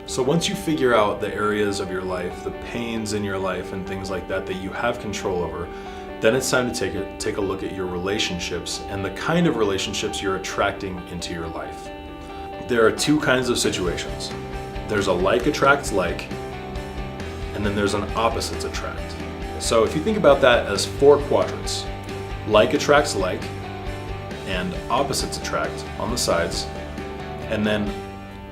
So once you figure out the areas of your life, the pains in your life and things like that that you have control over, then it's time to take a look at your relationships and the kind of relationships you're attracting into your life. There are two kinds of situations. There's a like attracts like, and then there's an opposites attract. So if you think about that as 4 quadrants, like attracts like, and opposites attract on the sides, and then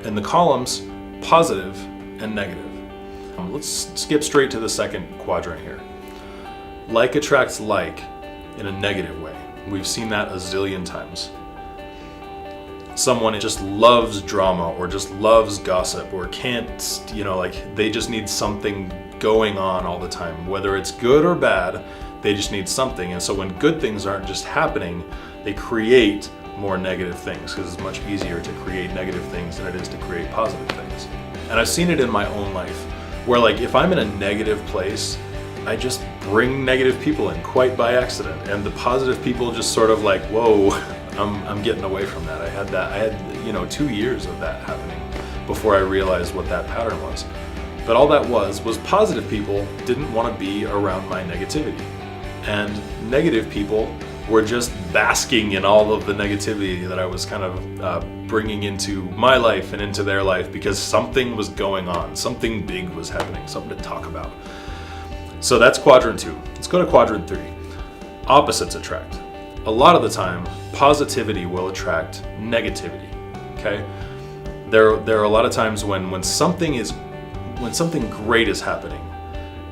in the columns, positive and negative. Let's skip straight to the second quadrant here. Like attracts like in a negative way. We've seen that a zillion times. Someone just loves drama or just loves gossip or can't, they just need something going on all the time. Whether it's good or bad, they just need something. And so when good things aren't just happening, they create more negative things, because it's much easier to create negative things than it is to create positive things. And I've seen it in my own life where if I'm in a negative place, I just bring negative people in quite by accident, and the positive people just sort of whoa, I'm getting away from that. I had 2 years of that happening before I realized what that pattern was. But all that was positive people didn't want to be around my negativity, and negative people were just basking in all of the negativity that I was kind of bringing into my life and into their life, because something was going on, something big was happening, something to talk about. So that's quadrant 2. Let's go to quadrant 3. Opposites attract. A lot of the time, positivity will attract negativity. Okay? There are a lot of times when something great is happening,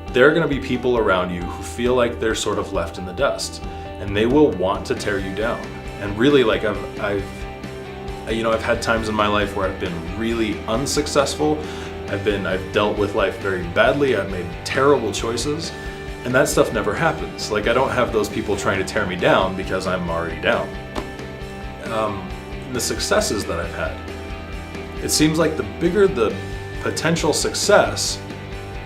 there are going to be people around you who feel like they're sort of left in the dust, and they will want to tear you down. And really, I've had times in my life where I've been really unsuccessful. I've dealt with life very badly. I've made terrible choices, and that stuff never happens. I don't have those people trying to tear me down because I'm already down. The successes that I've had, it seems like the bigger the potential success,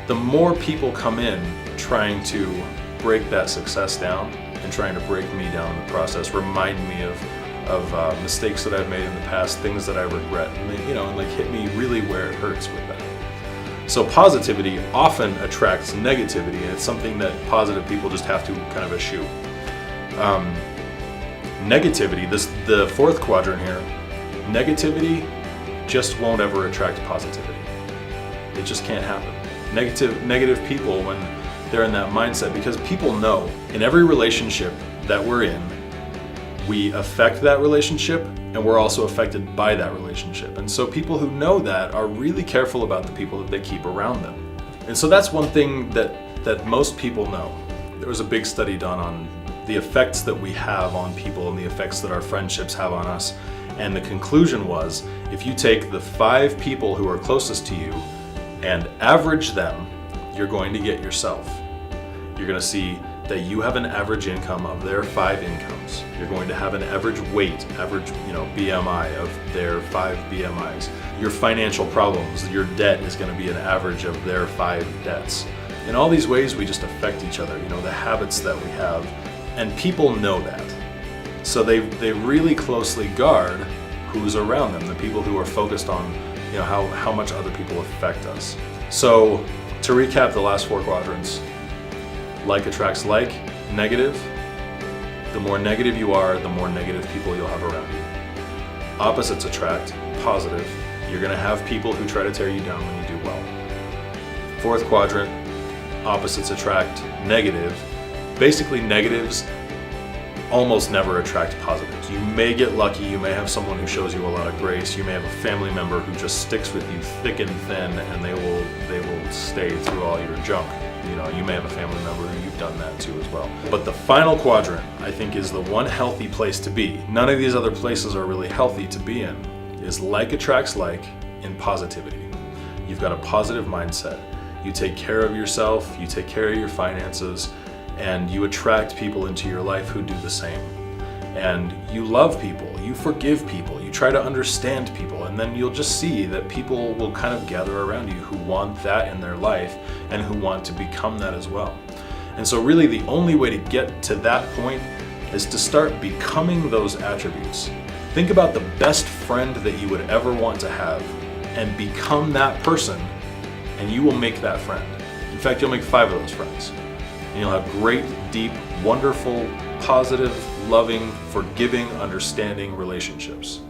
the more people come in trying to break that success down and trying to break me down in the process, remind me of mistakes that I've made in the past, things that I regret, and hit me really where it hurts with that. So positivity often attracts negativity, and it's something that positive people just have to kind of eschew. Negativity, the 4th quadrant here, negativity just won't ever attract positivity. It just can't happen. Negative people, when they're in that mindset, because people know in every relationship that we're in, we affect that relationship, and we're also affected by that relationship. And so people who know that are really careful about the people that they keep around them. And so that's one thing that most people know. There was a big study done on the effects that we have on people and the effects that our friendships have on us. And the conclusion was, if you take the 5 people who are closest to you and average them, you're going to get yourself. You're going to see that you have an average income of their 5 incomes. You're going to have an average weight, BMI of their 5 BMIs. Your financial problems, your debt is going to be an average of their 5 debts. In all these ways, we just affect each other, the habits that we have, and people know that. So they really closely guard who's around them, the people who are focused on, how much other people affect us. So to recap the last 4 quadrants, like attracts like, negative. The more negative you are, the more negative people you'll have around you. Opposites attract, positive. You're going to have people who try to tear you down when you do well. 4th quadrant, opposites attract, negative. Basically, negatives almost never attract positives. You may get lucky, you may have someone who shows you a lot of grace, you may have a family member who just sticks with you thick and thin, and they will stay through all your junk. You may have a family member who you've done that to as well. But the final quadrant, I think, is the one healthy place to be. None of these other places are really healthy to be in, is like attracts like in positivity. You've got a positive mindset. You take care of yourself, you take care of your finances, and you attract people into your life who do the same. And you love people, you forgive people, you try to understand people, and then you'll just see that people will kind of gather around you who want that in their life and who want to become that as well. And so really the only way to get to that point is to start becoming those attributes. Think about the best friend that you would ever want to have, and become that person, and you will make that friend. In fact, you'll make 5 of those friends. And you'll have great, deep, wonderful, positive, loving, forgiving, understanding relationships.